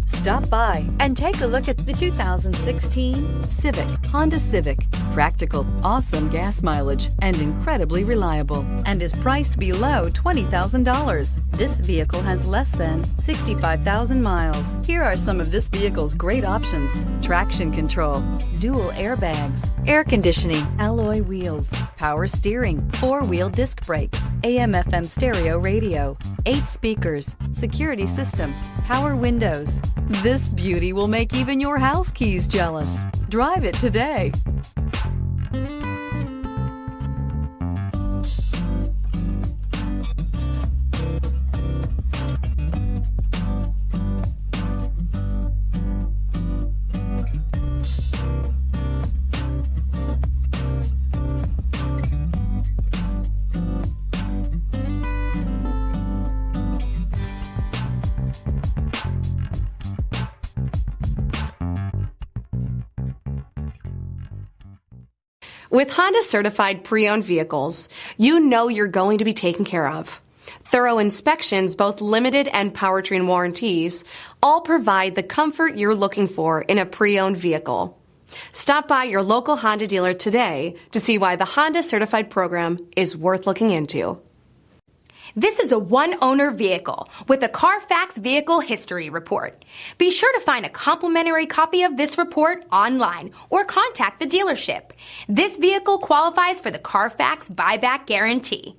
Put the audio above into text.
Stop by and take a look at the 2016 Civic, Honda Civic. Practical, awesome gas mileage, and incredibly reliable, and is priced below $20,000. This vehicle has less than 65,000 miles. Here are some of this vehicle's great options: traction control, dual airbags, air conditioning, alloy wheels, power steering, four-wheel disc brakes, AM/FM stereo radio, 8 speakers, security system, power windows. This beauty will make even your house keys jealous. Drive it today. With Honda certified pre-owned vehicles, you know you're going to be taken care of. Thorough inspections, both limited and powertrain warranties, all provide the comfort you're looking for in a pre-owned vehicle. Stop by your local Honda dealer today to see why the Honda certified program is worth looking into. This is a one-owner vehicle with a Carfax Vehicle History Report. Be sure to find a complimentary copy of this report online or contact the dealership. This vehicle qualifies for the Carfax Buyback Guarantee.